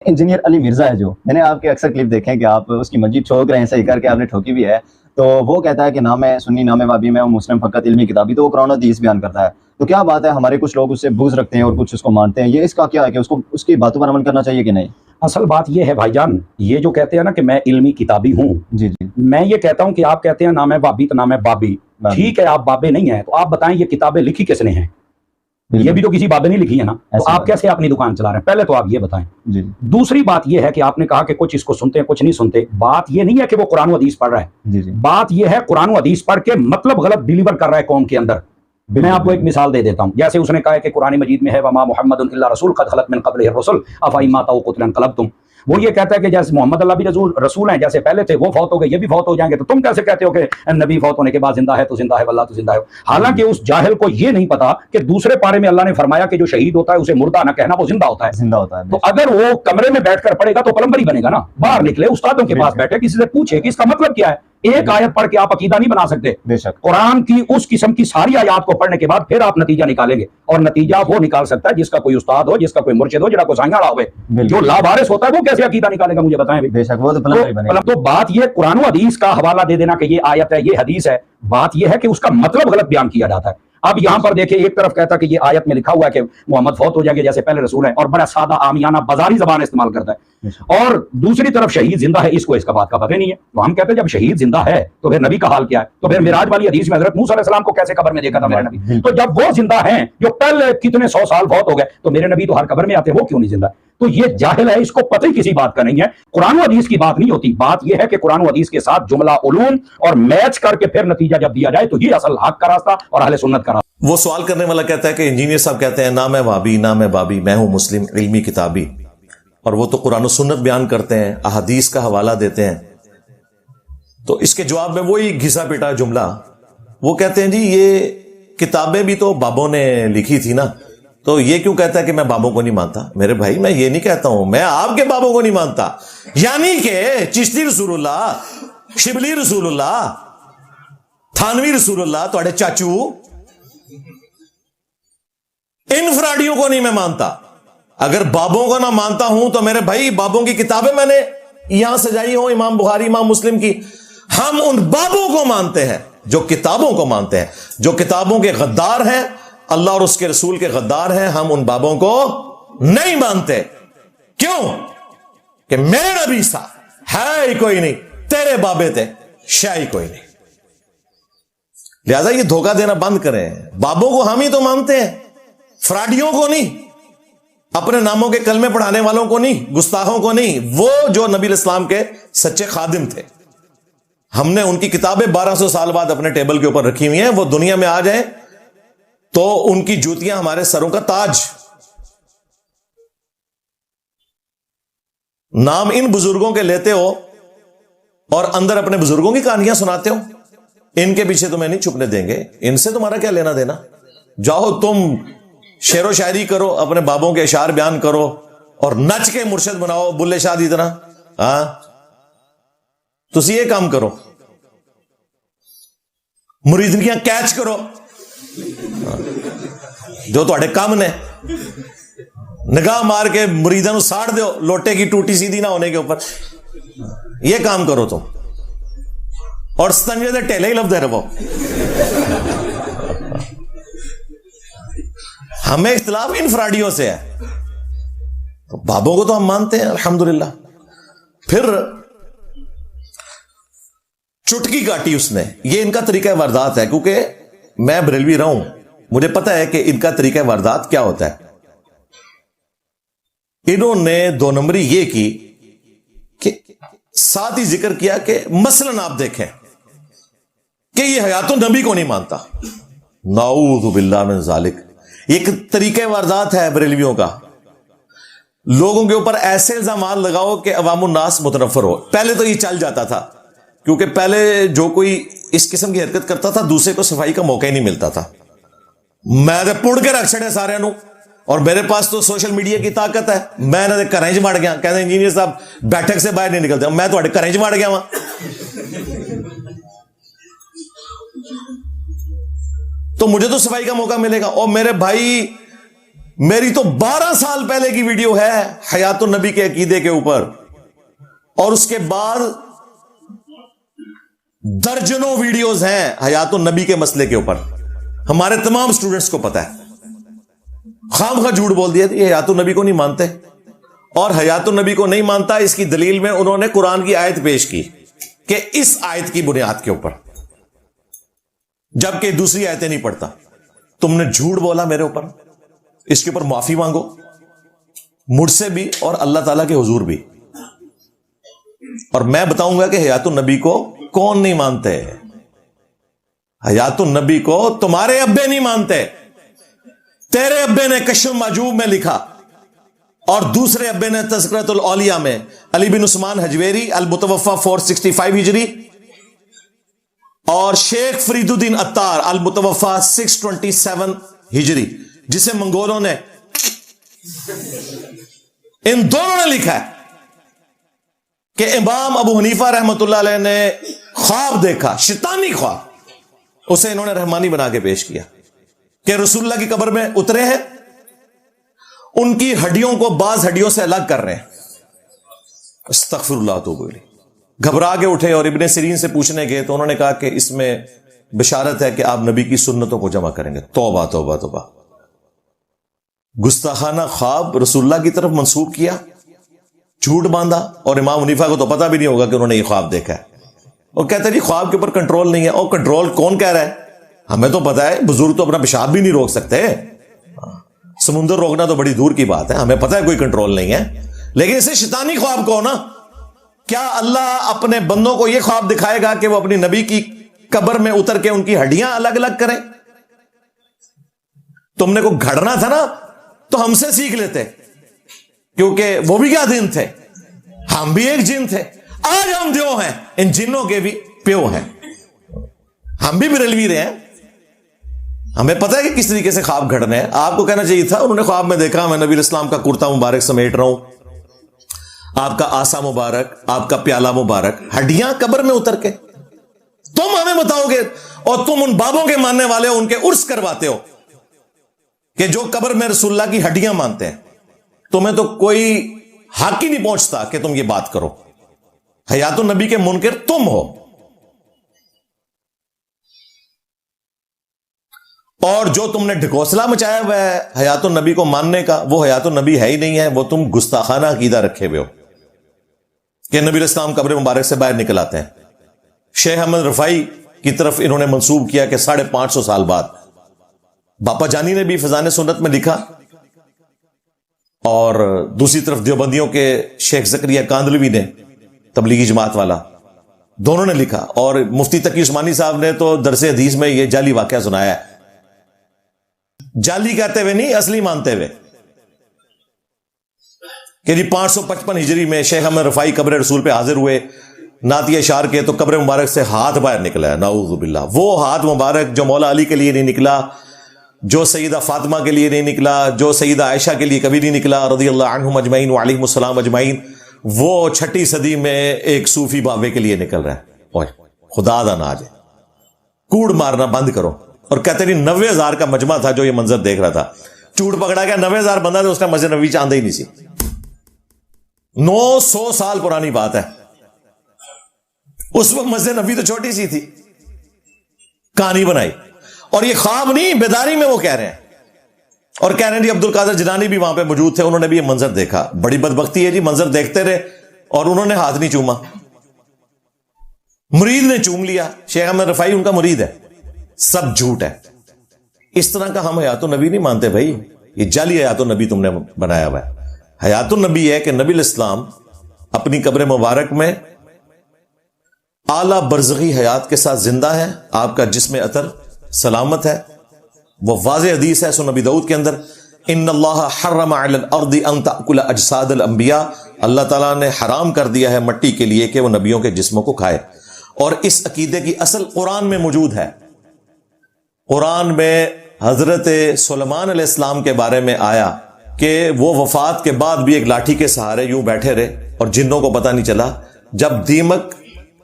Engineer علی مرزا ہے جو، میں نے آپ کے اکثر کلپ دیکھے ہیں کہ آپ اس کی مسجد ٹھوک رہے ہیں، صحیح کر کے آپ نے ٹھوکی بھی ہے، تو وہ کہتا ہے کہ نہ میں سنی نہ میں وابی، میں مسلم فقط علمی کتابی، تو وہ قرآن و حدیث بیان کرتا ہے. تو کیا بات ہے، ہمارے کچھ لوگ اس سے بغض رکھتے ہیں اور کچھ اس کو مانتے ہیں، یہ اس کا کیا ہے کہ اس کو اس کی باتوں پر عمل کرنا چاہیے کہ نہیں؟ اصل بات یہ ہے بھائی جان، یہ جو کہتے ہیں نا کہ میں علمی کتابی ہوں، جی جی، میں یہ کہتا ہوں کہ آپ کہتے ہیں نہ میں بابی تو نہ میں بابی، ٹھیک ہے آپ بابے نہیں ہیں، تو آپ بتائیں یہ کتابیں لکھی کس نے ہیں؟ یہ بھی تو کسی بابے نے لکھی ہے نا، تو آپ کیسے اپنی دکان چلا رہے ہیں؟ پہلے تو آپ یہ بتائیں. دوسری بات یہ ہے کہ آپ نے کہا کہ کچھ اس کو سنتے ہیں کچھ نہیں سنتے. بات یہ نہیں ہے کہ وہ قرآن و حدیث پڑھ رہا ہے، بات یہ ہے قرآن و حدیث پڑھ کے مطلب غلط ڈیلیور کر رہا ہے قوم کے اندر. میں آپ کو ایک مثال دے دیتا ہوں. جیسے اس نے کہا ہے کہ قرآن مجید میں ہے وما محمد الا رسول قد خلت من قبلہ الرسل افئن مات او قتل انقلبتم. وہ یہ کہتا ہے کہ جیسے محمد اللہ بھی رسول ہیں، جیسے پہلے تھے وہ فوت ہو گئے، یہ بھی فوت ہو جائیں گے، تو تم کیسے کہتے ہو کہ نبی فوت ہونے کے بعد زندہ ہے تو زندہ ہے واللہ تو زندہ ہے؟ حالانکہ اس جاہل کو یہ نہیں پتا کہ دوسرے پارے میں اللہ نے فرمایا کہ جو شہید ہوتا ہے اسے مردہ نہ کہنا، وہ زندہ ہوتا ہے. تو اگر وہ کمرے میں بیٹھ کر پڑھے گا تو پلمبر ہی بنے گا نا. باہر نکلے استادوں کے پاس بیٹھے، کسی سے پوچھے کہ اس کا مطلب کیا ہے. ایک آیت پڑھ کے آپ عقیدہ نہیں بنا سکتے. بے شک قرآن کی اس قسم کی ساری آیات کو پڑھنے کے بعد پھر آپ نتیجہ نکالیں گے، اور نتیجہ وہ نکال سکتا ہے جس کا کوئی استاد ہو، جس کا کوئی مرشد ہو، جڑا کوئی سائنگاڑا ہوئے. جو لاوارث ہوتا ہے وہ کیسے عقیدہ نکالے گا؟ مجھے بتائیں. بے شک وہ تو بات یہ قرآن و حدیث کا حوالہ دے دینا کہ یہ آیت ہے یہ حدیث ہے، بات یہ ہے کہ اس کا مطلب غلط بیان کیا جاتا ہے. اب یہاں پر دیکھیں، ایک طرف کہتا ہے کہ یہ آیت میں لکھا ہوا ہے کہ محمد فوت ہو جائیں گے جیسے پہلے رسول ہیں، اور بڑا سادہ عامیانہ بازاری زبان استعمال کرتا ہے. اور دوسری طرف شہید زندہ ہے، اس کو اس کا بات کا پتہ نہیں ہے. تو ہم کہتے ہیں جب شہید زندہ ہے تو پھر نبی کا حال کیا ہے؟ تو پھر معراج والی حدیث میں حضرت موسیٰ علیہ السلام کو کیسے قبر میں دیکھا تھا میرے نبی؟ تو جب وہ زندہ ہیں جو پہلے کتنے 100 سال فوت ہو گئے، تو میرے نبی تو ہر قبر میں آتے، وہ کیوں نہیں زندہ؟ تو یہ جاہل ہے، اس کو پتہ ہی کسی بات کا نہیں ہے. قرآن و حدیث کی بات نہیں ہوتی، بات یہ ہے کہ قرآن و حدیث کے ساتھ جملہ علوم اور میچ کر کے پھر نتیجہ جب دیا جائے تو یہ اصل حق کا راستہ اور اہل سنت کا راستہ. وہ سوال کرنے والا کہتا ہے کہ انجینئر صاحب کہتے ہیں نہ میں وابی نہ میں بابی، میں ہوں مسلم علمی کتابی، اور وہ تو قرآن و سنت بیان کرتے ہیں، احادیث کا حوالہ دیتے ہیں. تو اس کے جواب میں وہی گھسا پیٹا جملہ، وہ کہتے ہیں جی یہ کتابیں بھی تو بابوں نے لکھی تھی نا، تو یہ کیوں کہتا ہے کہ میں بابوں کو نہیں مانتا؟ میرے بھائی میں یہ نہیں کہتا ہوں، میں آپ کے بابوں کو نہیں مانتا، یعنی کہ چشتی رسول اللہ، شبلی رسول اللہ، تھانوی رسول اللہ، تھوڑے چاچو، ان فراڈیوں کو نہیں میں مانتا. اگر بابوں کو نہ مانتا ہوں تو میرے بھائی بابوں کی کتابیں میں نے یہاں سجائی ہوں، امام بخاری امام مسلم کی. ہم ان بابوں کو مانتے ہیں جو کتابوں کو مانتے ہیں، جو کتابوں کے غدار ہیں، اللہ اور اس کے رسول کے غدار ہیں. ہم ان بابوں کو نہیں مانتے. کیوں؟ کہ میرے نبی سا ہے ہی کوئی نہیں، تیرے بابے تھے شاہی کوئی نہیں. لہذا یہ دھوکہ دینا بند کریں. بابوں کو ہم ہی تو مانتے ہیں، فراڈیوں کو نہیں، اپنے ناموں کے کلمے پڑھانے والوں کو نہیں، گستاخوں کو نہیں. وہ جو نبی علیہ السلام کے سچے خادم تھے، ہم نے ان کی کتابیں 1200 سال بعد اپنے ٹیبل کے اوپر رکھی ہوئی ہیں. وہ دنیا میں آ جائیں تو ان کی جوتیاں ہمارے سروں کا تاج. نام ان بزرگوں کے لیتے ہو اور اندر اپنے بزرگوں کی کہانیاں سناتے ہو. ان کے پیچھے تمہیں نہیں چھپنے دیں گے، ان سے تمہارا کیا لینا دینا. جاؤ تم شعر و شاعری کرو، اپنے بابوں کے اشعار بیان کرو اور نچ کے مرشد بناؤ بلے شاہ دی طرح. ہاں تسی یہ کام کرو، مریدنیاں کیچ کرو جو تھوڑے کم نے. نگاہ مار کے مریداں نو ساڑ دیو لوٹے کی ٹوٹی سیدھی نہ ہونے کے اوپر. یہ کام کرو تم، اور ستنجے دے ٹیلے ہی لفظ رہو. ہمیں اختلاف ان فراڈیوں سے ہے. بابوں کو تو ہم مانتے ہیں الحمدللہ. پھر چٹکی کاٹی اس نے. یہ ان کا طریقہ واردات ہے، کیونکہ میں بریلوی رہا ہوں، مجھے پتا ہے کہ ان کا طریقہ واردات کیا ہوتا ہے. انہوں نے 2 نمبری یہ کی کہ ساتھ ہی ذکر کیا کہ مثلاً آپ دیکھیں کہ یہ حیات النبی کو نہیں مانتا. نعوذ باللہ من ذالک. ایک طریقہ واردات ہے بریلویوں کا. لوگوں کے اوپر ایسے الزامات لگاؤ کہ عوام الناس متنفر ہو. پہلے تو یہ چل جاتا تھا، کیونکہ پہلے جو کوئی اس قسم کی حرکت کرتا تھا دوسرے کو صفائی کا موقع ہی نہیں ملتا تھا. میں تو پڑ کے رکھ چھڑے سارے نو، اور میرے پاس تو سوشل میڈیا کی طاقت ہے. میں نہ گھر چ وڑ گیا، کہتے انجینئر صاحب بیٹھک سے باہر نہیں نکلتے. میں تو گھر چ وڑ گیا وا. تو مجھے تو صفائی کا موقع ملے گا. اور میرے بھائی میری تو 12 سال پہلے کی ویڈیو ہے حیات النبی کے عقیدے کے اوپر, اور اس کے بعد درجنوں ویڈیوز ہیں حیات النبی کے مسئلے کے اوپر. ہمارے تمام سٹوڈنٹس کو پتا ہے. خام خواہ جھوٹ بول دیا یہ حیات النبی کو نہیں مانتے, اور حیات النبی کو نہیں مانتا اس کی دلیل میں انہوں نے قرآن کی آیت پیش کی کہ اس آیت کی بنیاد کے اوپر, جبکہ دوسری آیتیں نہیں پڑھتا. تم نے جھوٹ بولا میرے اوپر, اس کے اوپر معافی مانگو مجھ سے بھی اور اللہ تعالیٰ کے حضور بھی, اور میں بتاؤں گا کہ حیات النبی کو کون نہیں مانتے. حیات النبی کو تمہارے ابے نہیں مانتے. تیرے ابے نے کشف معجوب میں لکھا, اور دوسرے ابے نے تذکرۃ الاولیاء میں, علی بن عثمان حجویری المتوفا 465 ہجری, اور شیخ فرید الدین عطار المتوفا 627 ہجری, جسے منگولوں نے, ان دونوں نے لکھا ہے کہ امام ابو حنیفہ رحمۃ اللہ علیہ نے خواب دیکھا, شیطانی خواب, اسے انہوں نے رحمانی بنا کے پیش کیا کہ رسول اللہ کی قبر میں اترے ہیں, ان کی ہڈیوں کو بعض ہڈیوں سے الگ کر رہے ہیں. استغفر اللہ توبہ الیہ. گھبرا کے اٹھے اور ابن سیرین سے پوچھنے گئے تو انہوں نے کہا کہ اس میں بشارت ہے کہ آپ نبی کی سنتوں کو جمع کریں گے. توبہ توبہ توبہ. گستاخانہ خواب رسول اللہ کی طرف منسوب کیا, جھوٹ باندھا, اور امام حنیفہ کو تو پتہ بھی نہیں ہوگا کہ انہوں نے یہ خواب دیکھا ہے, اور کہتے ہیں جی خواب کے اوپر کنٹرول نہیں ہے. اور کنٹرول کون کہہ رہا ہے؟ ہمیں تو پتہ ہے بزرگ تو اپنا پیشاب بھی نہیں روک سکتے, سمندر روکنا تو بڑی دور کی بات ہے, ہمیں پتہ ہے کوئی کنٹرول نہیں ہے. لیکن اسے شیطانی خواب کو نا, کیا اللہ اپنے بندوں کو یہ خواب دکھائے گا کہ وہ اپنی نبی کی قبر میں اتر کے ان کی ہڈیاں الگ الگ کریں؟ تم نے کو گھڑنا تھا نا تو ہم سے سیکھ لیتے, کیونکہ وہ بھی کیا دن تھے, ہم بھی ایک جن تھے. آج ہم دیو ہیں, ان جنوں کے بھی پیو ہیں, ہم بھی بریلوی رہے ہیں, ہمیں پتہ ہے کہ کس طریقے سے خواب گھڑنے ہیں. آپ کو کہنا چاہیے تھا انہوں نے خواب میں دیکھا میں نبی الاسلام کا کرتا مبارک سمیٹ رہا ہوں, آپ کا آسا مبارک, آپ کا پیالہ مبارک, ہڈیاں قبر میں اتر کے. تم ہمیں بتاؤ گے, اور تم ان بابوں کے ماننے والے ہو, ان کے عرس کرواتے ہو کہ جو قبر میں رسول اللہ کی ہڈیاں مانتے ہیں. تمہیں تو کوئی حق ہی نہیں پہنچتا کہ تم یہ بات کرو. حیات النبی کے منکر تم ہو, اور جو تم نے ڈھکوسلا مچایا ہوا ہے حیات النبی کو ماننے کا, وہ حیات النبی ہے ہی نہیں ہے, وہ تم گستاخانہ عقیدہ رکھے ہوئے ہو کہ نبی الاسلام قبر مبارک سے باہر نکل آتے ہیں. شیخ احمد رفاعی کی طرف انہوں نے منسوب کیا کہ 550 سال بعد. باپا جانی نے بھی فیضان سنت میں لکھا, اور دوسری طرف دیوبندیوں کے شیخ زکریا کاندلوی نے, تبلیغی جماعت والا, دونوں نے لکھا, اور مفتی تقی عثمانی صاحب نے تو درس حدیث میں یہ جعلی واقعہ سنایا ہے. جعلی کہتے ہوئے نہیں, اصلی مانتے ہوئے, کہ جی 555 ہجری میں شیخ احمد رفاعی قبر رسول پہ حاضر ہوئے نعتیہ اشعار کے, تو قبر مبارک سے ہاتھ باہر نکلا ہے, نعوذ باللہ. وہ ہاتھ مبارک جو مولا علی کے لیے نہیں نکلا, جو سیدہ فاطمہ کے لیے نہیں نکلا, جو سیدہ عائشہ کے لیے کبھی نہیں نکلا رضی اللہ عنہم اجمعین وعلیہم السلام اجمعین, وہ 6 صدی میں ایک صوفی بابے کے لیے نکل رہا ہے. اوہ خدا دا ناج ہے, کوڑ مارنا بند کرو. اور کہتے ہیں 90,000 کا مجمع تھا جو یہ منظر دیکھ رہا تھا. چوٹ پکڑا گیا, 90,000 بندہ تھا, اس کا مسجد نبوی چاندہ ہی نہیں سی. 900 سال پرانی بات ہے. اس وقت مسجد نبوی تو چھوٹی سی تھی, کہانی بنائی. اور یہ خواب نہیں, بیداری میں وہ کہہ رہے ہیں, اور کہہ رہے ہیں جی عبد القادر جیلانی بھی وہاں پہ موجود تھے, انہوں نے بھی یہ منظر دیکھا. بڑی بدبختی ہے جی, منظر دیکھتے رہے اور انہوں نے ہاتھ نہیں چوما, مرید نے چوم لیا. شیخ احمد رفاعی ان کا مرید ہے. سب جھوٹ ہے. اس طرح کا ہم حیات النبی نہیں مانتے بھائی, یہ جعلی حیات النبی تم نے بنایا ہوا ہے. حیات النبی ہے کہ نبی الاسلام اپنی قبر مبارک میں اعلیٰ برزخی حیات کے ساتھ زندہ ہے, آپ کا جسم عطر سلامت ہے. وہ واضح حدیث ہے سنن ابی داؤد کے اندر, ان اللہ حرم علی الارض ان تاکل اجساد الانبیاء, اللہ تعالیٰ نے حرام کر دیا ہے مٹی کے لیے کہ وہ نبیوں کے جسموں کو کھائے. اور اس عقیدے کی اصل قرآن میں موجود ہے. قرآن میں حضرت سلیمان علیہ السلام کے بارے میں آیا کہ وہ وفات کے بعد بھی ایک لاٹھی کے سہارے یوں بیٹھے رہے, اور جنوں کو پتہ نہیں چلا. جب دیمک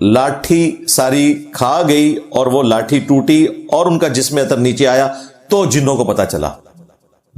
لاٹھی ساری کھا گئی اور وہ لاٹھی ٹوٹی اور ان کا جسم عطر نیچے آیا تو جنوں کو پتہ چلا.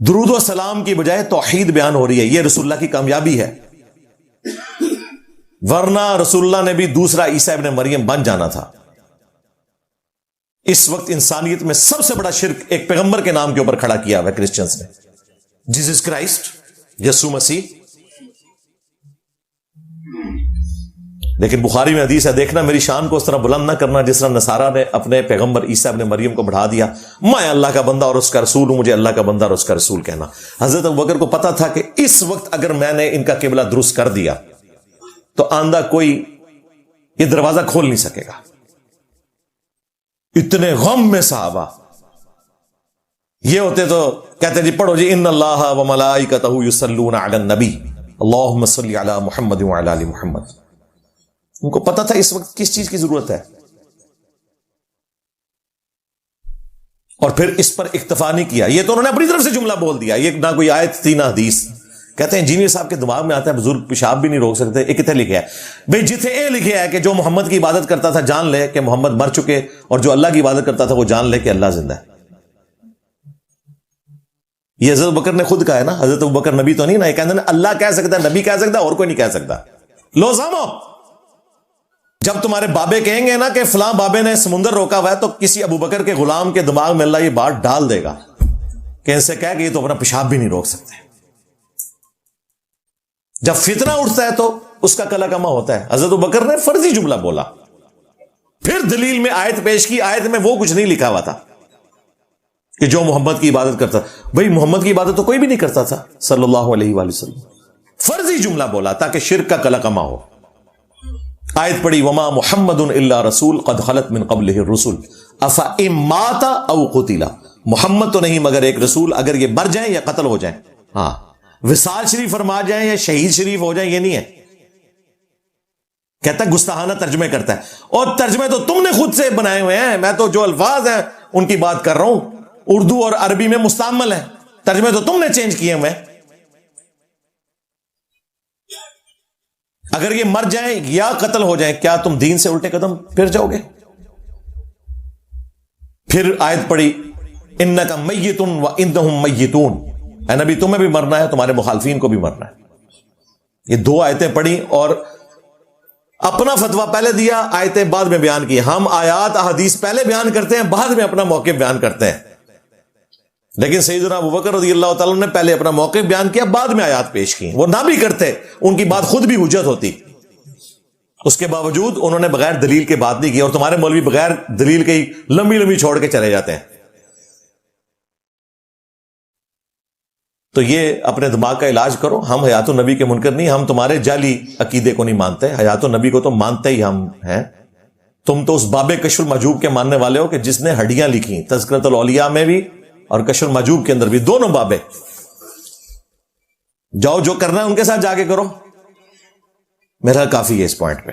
درود و سلام کی بجائے توحید بیان ہو رہی ہے. یہ رسول اللہ کی کامیابی ہے. ورنہ رسول اللہ نے بھی دوسرا عیسیٰ ابن مریم بن جانا تھا. اس وقت انسانیت میں سب سے بڑا شرک ایک پیغمبر کے نام کے اوپر کھڑا کیا ہوا ہے کرسچنز نے. جیسس کرائسٹ، یسوع مسیح. لیکن بخاری میں حدیث ہے، دیکھنا میری شان کو اس طرح بلند نہ کرنا جس طرح نصارہ نے اپنے پیغمبر عیسیٰ ابن مریم کو بڑھا دیا. میں اللہ کا بندہ اور اس کا رسول ہوں، مجھے اللہ کا بندہ اور اس کا رسول کہنا. حضرت ابوبکر کو پتا تھا کہ اس وقت اگر میں نے ان کا قبلہ درست کر دیا تو آندہ کوئی یہ دروازہ کھول نہیں سکے گا. اتنے غم میں صحابہ یہ ہوتے تو کہتے جی پڑھو جی ان اللہ و ملائکتہ یصلون علی النبی اللہم صلی علی محمد وعلی آل محمد. ان کو پتا تھا اس وقت کس چیز کی ضرورت ہے، اور پھر اس پر اکتفا نہیں کیا. یہ تو انہوں نے اپنی طرف سے جملہ بول دیا، یہ نہ کوئی آیت تھی نہ حدیث. کہتے ہیں انجینئر صاحب کے دماغ میں آتا ہے بزرگ پیشاب بھی نہیں روک سکتے. یہ کتنے لکھا ہے بھئی؟ جتنے یہ لکھا ہے کہ جو محمد کی عبادت کرتا تھا جان لے کہ محمد مر چکے، اور جو اللہ کی عبادت کرتا تھا وہ جان لے کہ اللہ زندہ ہے. یہ حضرت ابوبکر نے خود کہا ہے نا. حضرت ابوبکر نبی تو نہیں نا، یہ کہتے ہیں اللہ کہہ سکتا ہے، نبی کہہ سکتا ہے، اور کوئی نہیں کہہ سکتا. لو سامو، جب تمہارے بابے کہیں گے نا کہ فلاں بابے نے سمندر روکا ہوا ہے، تو کسی ابوبکر کے غلام کے دماغ میں اللہ یہ بات ڈال دے گا کہ ان سے کہہ کہ یہ تو اپنا پیشاب بھی نہیں روک سکتے. جب فتنہ اٹھتا ہے تو اس کا کلا کما ہوتا ہے. حضرت ابوبکر نے فرضی جملہ بولا، پھر دلیل میں آیت پیش کی. آیت میں وہ کچھ نہیں لکھا ہوا تھا کہ جو محمد کی عبادت کرتا. بھئی محمد کی عبادت تو کوئی بھی نہیں کرتا تھا صلی اللہ علیہ وآلہ وسلم. فرضی جملہ بولا تاکہ شرک کا کلا کما ہو. آیت پڑھی وما محمد الا رسول قد خلت من قبلہ الرسل افئن مات او قتل. محمد تو نہیں مگر ایک رسول، اگر یہ مر جائیں یا قتل ہو جائیں. ہاں، وصال شریف فرما جائیں یا شہید شریف ہو جائیں یہ نہیں ہے. کہتا ہے گستاخانہ ترجمے کرتا ہے، اور ترجمے تو تم نے خود سے بنائے ہوئے ہیں. میں تو جو الفاظ ہیں ان کی بات کر رہا ہوں، اردو اور عربی میں مستعمل ہے. ترجمے تو تم نے چینج کیے ہوئے. اگر یہ مر جائیں یا قتل ہو جائیں، کیا تم دین سے الٹے قدم پھر جاؤ گے؟ پھر آیت پڑھی انک میت وانہم میتون. اے نبی تمہیں بھی مرنا ہے، تمہارے مخالفین کو بھی مرنا ہے. یہ دو آیتیں پڑھی اور اپنا فتویٰ پہلے دیا، آیتیں بعد میں بیان کی. ہم آیات احادیث پہلے بیان کرتے ہیں، بعد میں اپنا موقف بیان کرتے ہیں. لیکن سیدنا ابوبکر رضی اللہ تعالیٰ نے پہلے اپنا موقف بیان کیا، بعد میں آیات پیش کی. وہ نہ بھی کرتے، ان کی بات خود بھی حجت ہوتی، اس کے باوجود انہوں نے بغیر دلیل کے بات نہیں کی. اور تمہارے مولوی بغیر دلیل کے ہی لمبی لمبی چھوڑ کے چلے جاتے ہیں. تو یہ اپنے دماغ کا علاج کرو. ہم حیات النبی کے منکر نہیں، ہم تمہارے جعلی عقیدے کو نہیں مانتے. حیات النبی کو تو مانتے ہی ہم ہیں. تم تو اس باب کشف المحجوب کے ماننے والے ہو کہ جس نے ہڈیاں لکھی، تذکرۃ الاولیاء میں بھی اور کشف المحجوب کے اندر بھی، دونوں بابیں. جاؤ جو کرنا ہے ان کے ساتھ جا کے کرو. میرا کافی ہے اس پوائنٹ پہ.